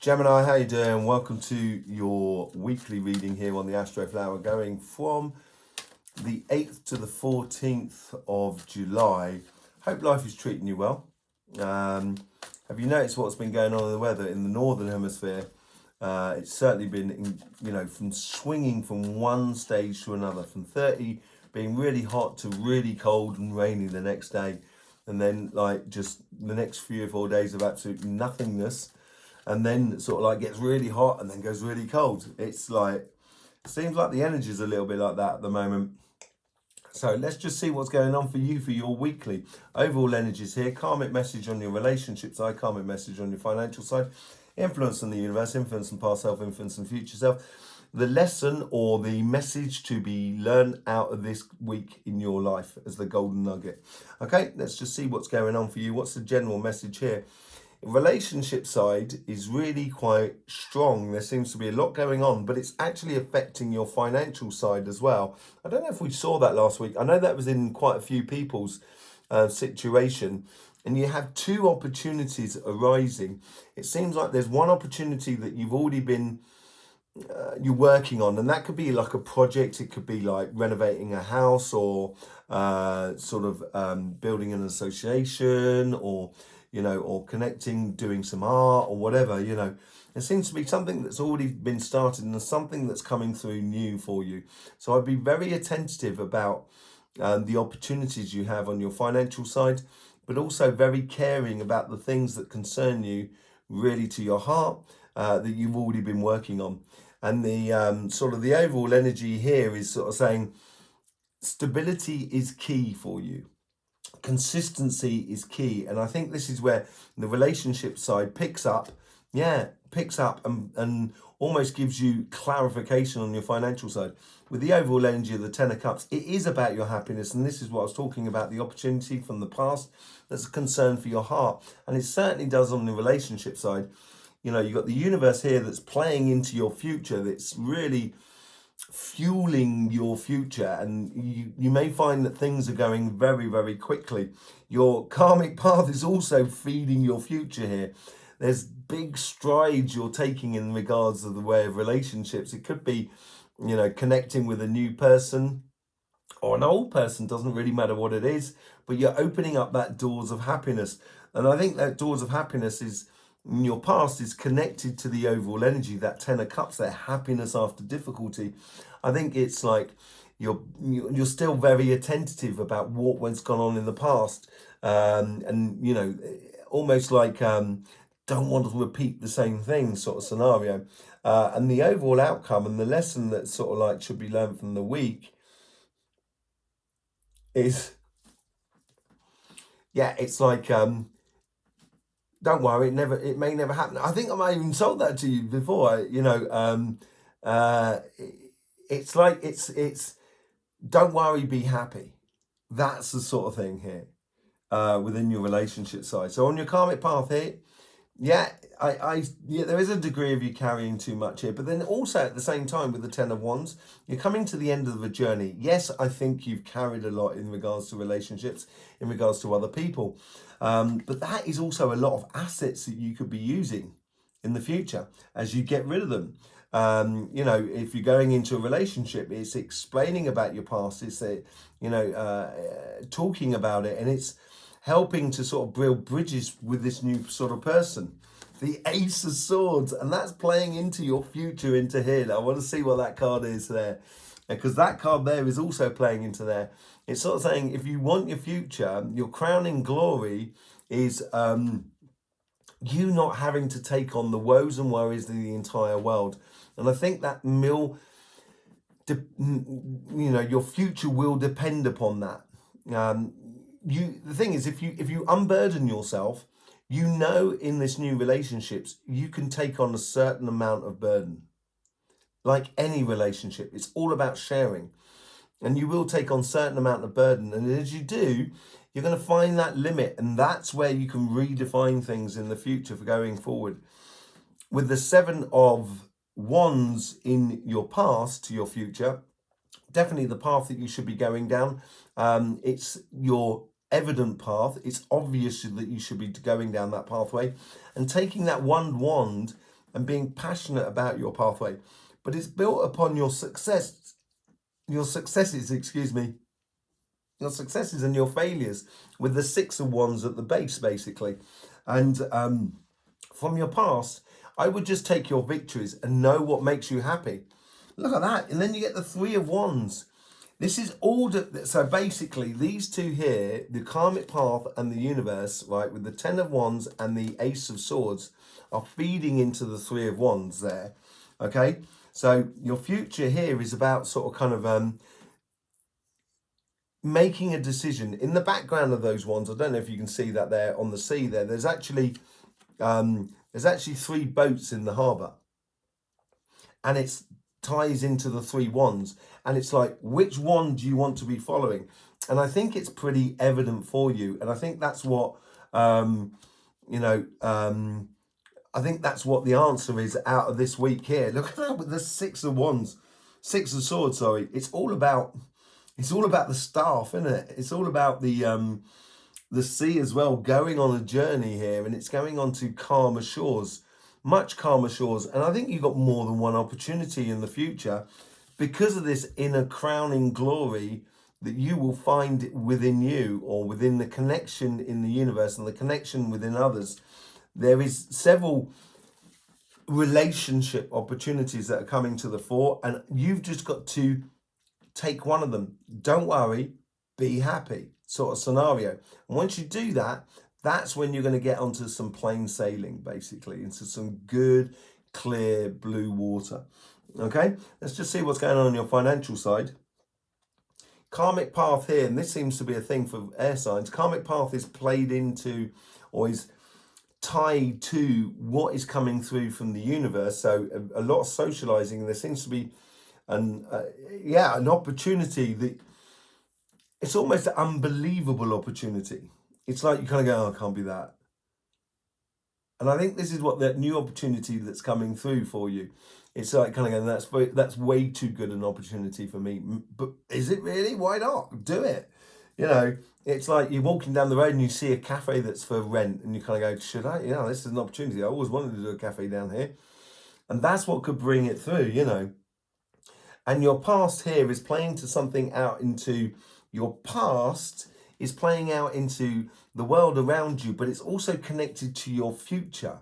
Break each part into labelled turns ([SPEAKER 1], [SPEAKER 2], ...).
[SPEAKER 1] Gemini, how you doing? Welcome to your weekly reading here on the Astroflower, going from the 8th to the 14th of July. Hope life is treating you well. Have you noticed what's been going on in the weather in the northern hemisphere? It's certainly been, from swinging from one stage to another, from 30 being really hot to really cold and rainy the next day. And then just the next 3 or 4 days of absolute nothingness. And then gets really hot and then goes really cold. Seems like the energy is a little bit like that at the moment. So let's just see what's going on for you for your weekly. Overall energies here. Karmic message on your relationship side. Karmic message on your financial side. Influence on the universe. Influence on past self. Influence on future self. The lesson or the message to be learned out of this week in your life as the golden nugget. Okay, let's just see what's going on for you. What's the general message here? Relationship side is really quite strong. There seems to be a lot going on, but it's actually affecting your financial side as well. I don't know if we saw that last week. I know that was in quite a few people's situation, and you have two opportunities arising. It seems like there's one opportunity that you've already been you're working on, and that could be like a project. It could be like renovating a house or building an association, or or connecting, doing some art or whatever. It seems to be something that's already been started and something that's coming through new for you. So I'd be very attentive about the opportunities you have on your financial side, but also very caring about the things that concern you really to your heart, that you've already been working on. And the the overall energy here is saying stability is key for you. Consistency is key. And I think this is where the relationship side picks up and almost gives you clarification on your financial side. With the overall energy of the Ten of Cups, it is about your happiness. And this is what I was talking about, the opportunity from the past that's a concern for your heart. And it certainly does on the relationship side. You've got the universe here that's playing into your future, that's really fueling your future, and you may find that things are going very, very quickly. Your karmic path is also feeding your future here. There's big strides you're taking in regards to the way of relationships. It could be, connecting with a new person or an old person, doesn't really matter what it is, but you're opening up that doors of happiness. And I think that doors of happiness is, in your past, is connected to the overall energy, that Ten of Cups, that happiness after difficulty. I think it's like you're still very attentive about what's gone on in the past, and almost like don't want to repeat the same thing sort of scenario. And the overall outcome and the lesson that should be learned from the week is, it's like don't worry, it may never happen. I think I might have even told that to you before. It's don't worry, be happy. That's the sort of thing here within your relationship side. So on your karmic path here, there is a degree of you carrying too much here, but then also at the same time with the Ten of Wands, you're coming to the end of the journey. Yes, I think you've carried a lot in regards to relationships, in regards to other people, but that is also a lot of assets that you could be using in the future as you get rid of them. If you're going into a relationship, it's explaining about your past, it's talking about it, and it's helping to build bridges with this new sort of person. The Ace of Swords, and that's playing into your future into here. Now, I want to see what that card is there, because that card there is also playing into there. It's saying if you want your future, your crowning glory is you not having to take on the woes and worries of the entire world. And I think that your future will depend upon that. The thing is, if you unburden yourself, in this new relationships, you can take on a certain amount of burden. Like any relationship, it's all about sharing. And you will take on a certain amount of burden. And as you do, you're going to find that limit. And that's where you can redefine things in the future for going forward. With the Seven of Wands in your past to your future, definitely the path that you should be going down. It's your evident path. It's obvious that you should be going down that pathway. And taking that one wand and being passionate about your pathway. But it's built upon your successes, excuse me, your successes and your failures, with the 6 of Wands at the base, basically. And from your past, I would just take your victories and know what makes you happy. Look at that. And then you get the 3 of Wands. This is all, so basically these two here, the karmic path and the universe, right, with the 10 of Wands and the Ace of Swords, are feeding into the 3 of Wands there. Okay, so your future here is about sort of kind of making a decision. In the background of those wands, I don't know if you can see that there on the sea there, there's actually 3 boats in the harbour, and it ties into the 3 wands, and it's like, which one do you want to be following? And I think it's pretty evident for you, and I think that's what I think that's what the answer is out of this week here. Look at that with the 6 of Wands, 6 of Swords, sorry. It's all about the staff, isn't it? It's all about the sea as well, going on a journey here, and it's going on to calmer shores, much calmer shores. And I think you've got more than one opportunity in the future because of this inner crowning glory that you will find within you, or within the connection in the universe and the connection within others. There is several relationship opportunities that are coming to the fore, and you've just got to take one of them. Don't worry, be happy, sort of scenario. And once you do that, that's when you're going to get onto some plain sailing, basically, into some good, clear blue water. Okay, let's just see what's going on your financial side. Karmic path here, and this seems to be a thing for air signs. Karmic path is played into, or is tied to what is coming through from the universe. So a lot of socializing. There seems to be an opportunity that it's almost an unbelievable opportunity. It's like you kind of go, oh, it can't be that. And I think this is what that new opportunity that's coming through for you. It's like kind of going, that's way too good an opportunity for me. But is it really? Why not? Do it. You know, it's like you're walking down the road and you see a cafe that's for rent, and you kind of go, should I? You know, this is an opportunity. I always wanted to do a cafe down here. And that's what could bring it through, you know. And your past here is playing to something out into your past, is playing out into the world around you, but it's also connected to your future,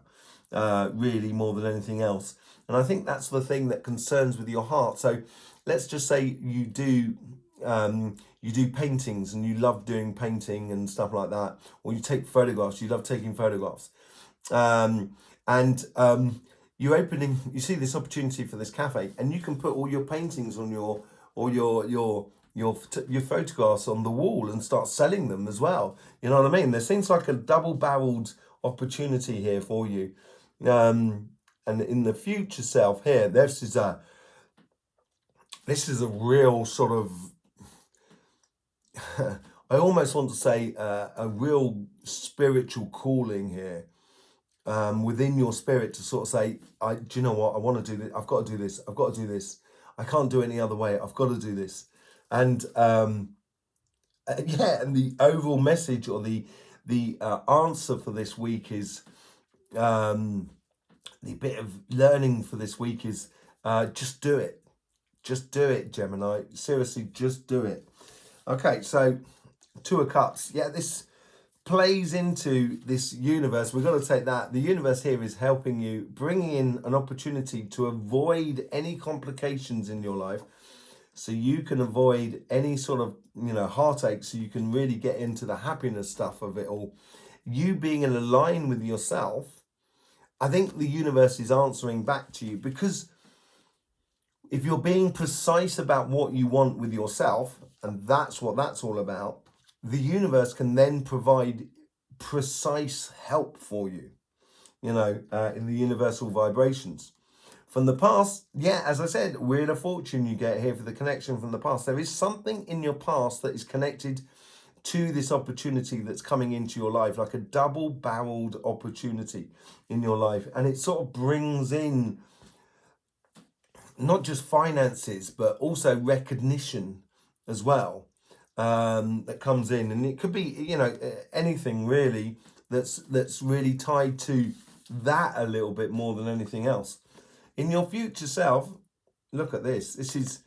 [SPEAKER 1] really, more than anything else. And I think that's the thing that concerns with your heart. So let's just say you do paintings and you love doing painting and stuff like that, or you take photographs, you love taking photographs, you're opening, you see this opportunity for this cafe, and you can put all your paintings on your photographs on the wall and start selling them as well. You know what I mean? There seems like a double-barreled opportunity here for you. And in the future self here, this is a real sort of, I almost want to say a real spiritual calling here, within your spirit, to sort of say, do you know what? I want to do this. I've got to do this. I've got to do this. I can't do it any other way. I've got to do this. And and the overall message, or the answer for this week is, the bit of learning for this week is, just do it. Just do it, Gemini. Seriously, just do it. Okay, so 2 of Cups. Yeah, this plays into this universe. We've got to take that. The universe here is helping you, bringing in an opportunity to avoid any complications in your life, so you can avoid any sort of, heartache, so you can really get into the happiness stuff of it all. You being in a line with yourself, I think the universe is answering back to you, because if you're being precise about what you want with yourself, and that's what that's all about, the universe can then provide precise help for you, in the universal vibrations. From the past, as I said, Wheel of Fortune you get here for the connection from the past. There is something in your past that is connected to this opportunity that's coming into your life, like a double-barreled opportunity in your life. And it sort of brings in not just finances, but also recognition as well, that comes in. And it could be, anything really that's really tied to that a little bit more than anything else. In your future self, look at this. This is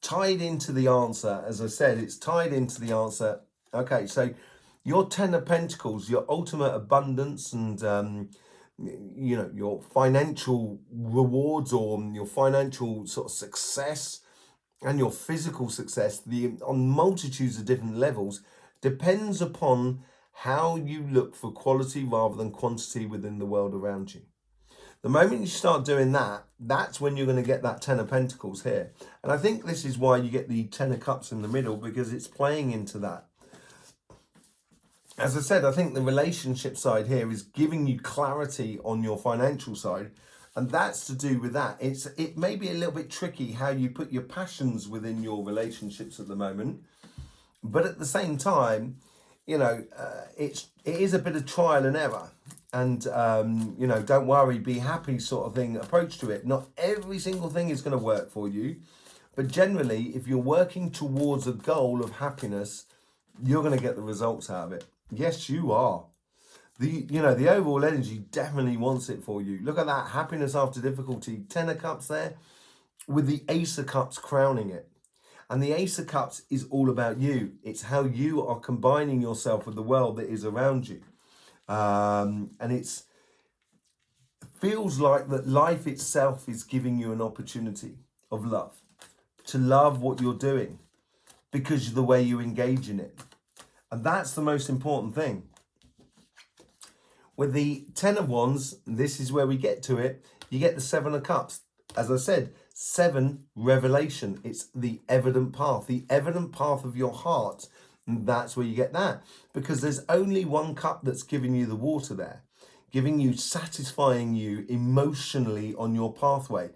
[SPEAKER 1] tied into the answer. As I said, it's tied into the answer. Okay, so your Ten of Pentacles, your ultimate abundance and, your financial rewards or your financial sort of success and your physical success, on multitudes of different levels, depends upon how you look for quality rather than quantity within the world around you. The moment you start doing that, that's when you're going to get that Ten of Pentacles here. And I think this is why you get the Ten of Cups in the middle, because it's playing into that. As I said, I think the relationship side here is giving you clarity on your financial side. And that's to do with that. It may be a little bit tricky how you put your passions within your relationships at the moment. But at the same time, it is a bit of trial and error. And, don't worry, be happy sort of thing approach to it. Not every single thing is going to work for you. But generally, if you're working towards a goal of happiness, you're going to get the results out of it. Yes, you are. The overall energy definitely wants it for you. Look at that, happiness after difficulty. Ten of Cups there with the Ace of Cups crowning it. And the Ace of Cups is all about you. It's how you are combining yourself with the world that is around you. And it feels like that life itself is giving you an opportunity of love. To love what you're doing because of the way you engage in it. And that's the most important thing. With the Ten of Wands, this is where we get to it. You get the Seven of Cups. As I said, 7, revelation. It's the evident path of your heart. And that's where you get that. Because there's only one cup that's giving you the water there. Giving you, satisfying you emotionally on your pathway.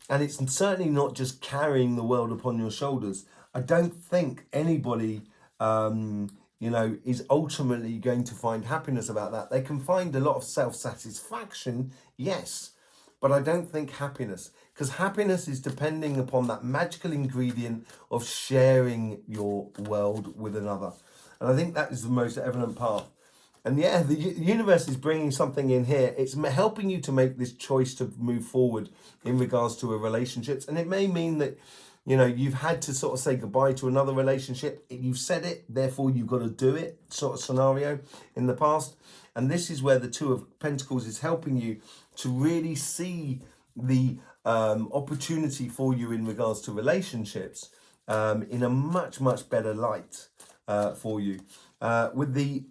[SPEAKER 1] And it's certainly not just carrying the world upon your shoulders. I don't think anybody, is ultimately going to find happiness about that. They can find a lot of self-satisfaction, yes, but I don't think happiness, because happiness is depending upon that magical ingredient of sharing your world with another. And I think that is the most evident part. And yeah, the universe is bringing something in here. It's helping you to make this choice to move forward in regards to a relationships. And it may mean that, you've had to sort of say goodbye to another relationship. You've said it, therefore you've got to do it sort of scenario in the past. And this is where the Two of Pentacles is helping you to really see the opportunity for you in regards to relationships in a much, much better light for you. With the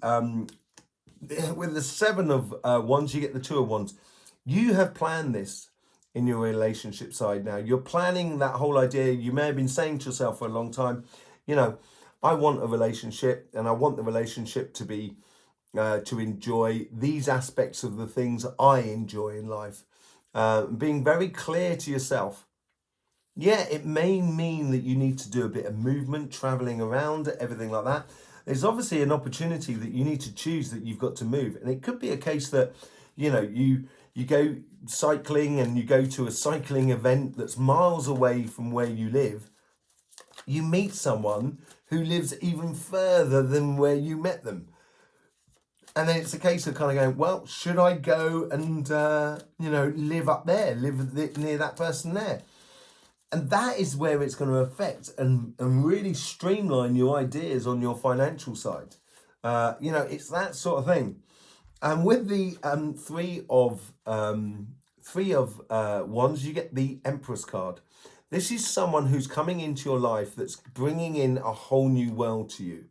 [SPEAKER 1] Seven of Wands, you get the Two of Wands. You have planned this in your relationship side now. You're planning that whole idea. You may have been saying to yourself for a long time, I want a relationship and I want the relationship to be, to enjoy these aspects of the things I enjoy in life. Being very clear to yourself. Yeah, it may mean that you need to do a bit of movement, traveling around, everything like that. There's obviously an opportunity that you need to choose that you've got to move. And it could be a case that, you go cycling and you go to a cycling event that's miles away from where you live. You meet someone who lives even further than where you met them. And then it's a case of kind of going, well, should I go and, live up there, live near that person there? And that is where it's going to affect and really streamline your ideas on your financial side. It's that sort of thing. And with the Three of Wands, you get the Empress card. This is someone who's coming into your life that's bringing in a whole new world to you.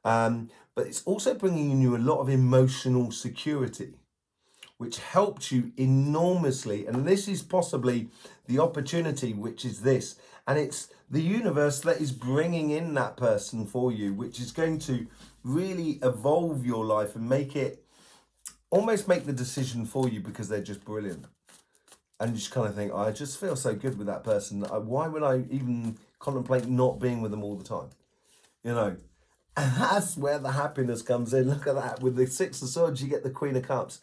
[SPEAKER 1] But it's also bringing in you a lot of emotional security, which helped you enormously. And this is possibly the opportunity, which is this. And it's the universe that is bringing in that person for you, which is going to really evolve your life and almost make the decision for you because they're just brilliant. And you just kind of think, I just feel so good with that person. Why would I even contemplate not being with them all the time? And that's where the happiness comes in. Look at that. With the Six of Swords, you get the Queen of Cups.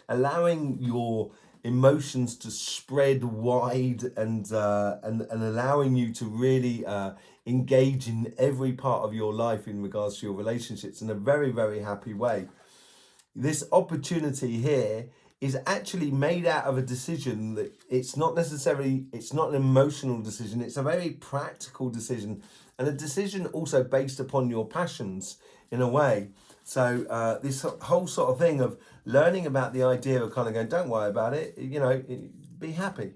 [SPEAKER 1] Allowing your emotions to spread wide and allowing you to really engage in every part of your life in regards to your relationships in a very, very happy way. This opportunity here is actually made out of a decision that it's not an emotional decision, it's a very practical decision, and a decision also based upon your passions in a way. So this whole sort of thing of learning about the idea of kind of going, don't worry about it, be happy.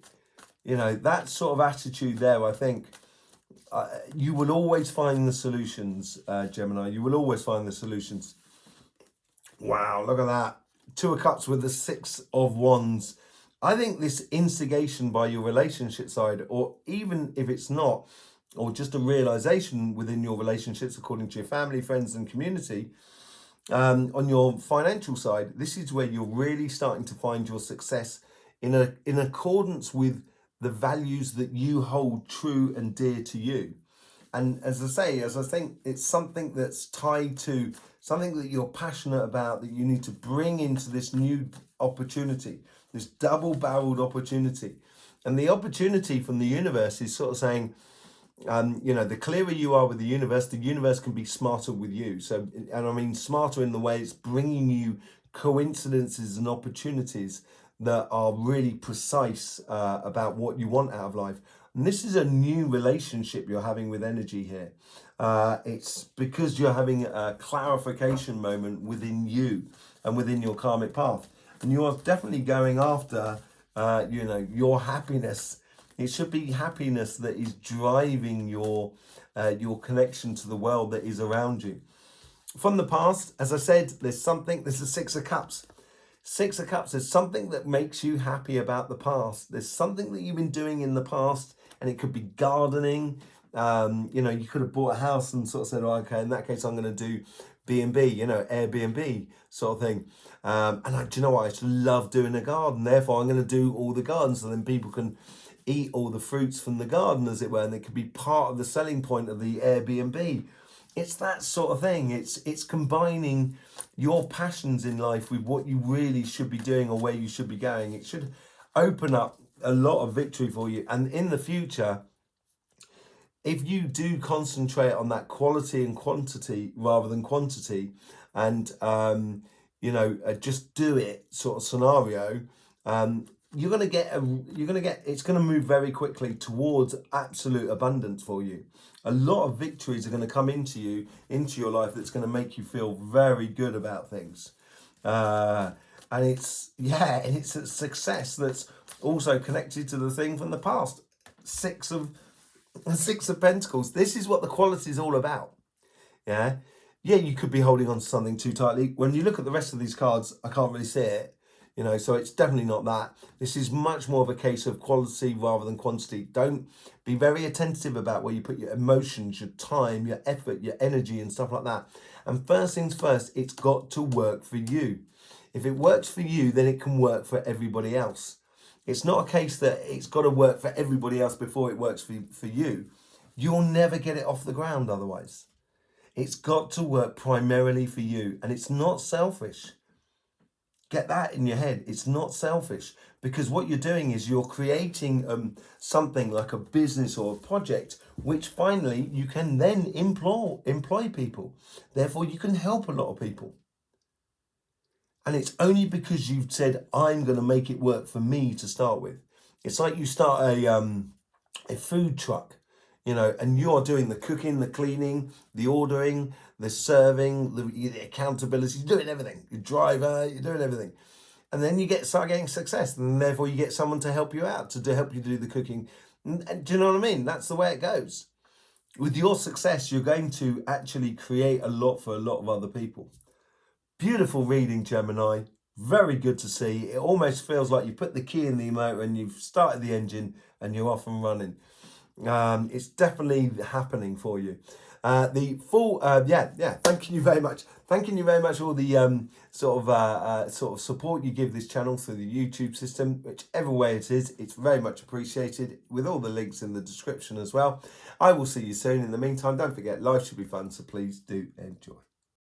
[SPEAKER 1] That sort of attitude there, I think, you will always find the solutions, Gemini. You will always find the solutions. Wow, look at that. 2 of Cups with the 6 of Wands. I think this instigation by your relationship side, or even if it's not, or just a realization within your relationships according to your family, friends and community, on your financial side, this is where you're really starting to find your success in accordance with the values that you hold true and dear to you. And as I think it's something that's tied to something that you're passionate about, that you need to bring into this new opportunity, this double-barreled opportunity. And the opportunity from the universe is sort of saying, the clearer you are with the universe can be smarter with you. So, and I mean smarter in the way it's bringing you coincidences and opportunities that are really precise about what you want out of life. And this is a new relationship you're having with energy here. It's because you're having a clarification moment within you and within your karmic path. And you are definitely going after, your happiness. It should be happiness that is driving your connection to the world that is around you. From the past, as I said, there's a 6 of Cups. 6 of Cups, there's something that makes you happy about the past. There's something that you've been doing in the past, and it could be gardening. You could have bought a house and sort of said, oh, okay, in that case, I'm going to do B&B, Airbnb sort of thing. Do you know what? I just love doing a garden. Therefore, I'm going to do all the gardens, so then people can eat all the fruits from the garden, as it were, and it could be part of the selling point of the Airbnb. It's that sort of thing. It's combining your passions in life with what you really should be doing or where you should be going. It should open up a lot of victory for you. And in the future, if you do concentrate on that quality and quantity rather than quantity, and just do it sort of scenario, it's going to move very quickly towards absolute abundance for you. A lot of victories are going to come into your life that's going to make you feel very good about things. And it's a success that's also connected to the thing from the past. 6 of Pentacles. This is what the quality is all about. Yeah, you could be holding on to something too tightly. When you look at the rest of these cards, I can't really see it. So it's definitely not that. This is much more of a case of quality rather than quantity. Don't be very attentive about where you put your emotions, your time, your effort, your energy and stuff like that. And first things first, it's got to work for you. If it works for you, then it can work for everybody else. It's not a case that it's got to work for everybody else before it works for you. You'll never get it off the ground otherwise. It's got to work primarily for you, and it's not selfish. Get that in your head. It's not selfish, because what you're doing is you're creating something like a business or a project, which finally you can then employ people. Therefore, you can help a lot of people. And it's only because you've said, I'm going to make it work for me to start with. It's like you start a food truck, and you're doing the cooking, the cleaning, the ordering, the serving, the accountability, you're doing everything. Your driver, you're doing everything. And then you start getting success, and therefore you get someone to help you out, to help you do the cooking. And do you know what I mean? That's the way it goes. With your success, you're going to actually create a lot for a lot of other people. Beautiful reading, Gemini. Very good to see. It almost feels like you put the key in the motor and you've started the engine and you're off and running. It's definitely happening for you. The full, thanking you very much. Thanking you very much for all the sort of support you give this channel through the YouTube system, whichever way it is. It's very much appreciated, with all the links in the description as well. I will see you soon. In the meantime, don't forget, life should be fun, so please do enjoy.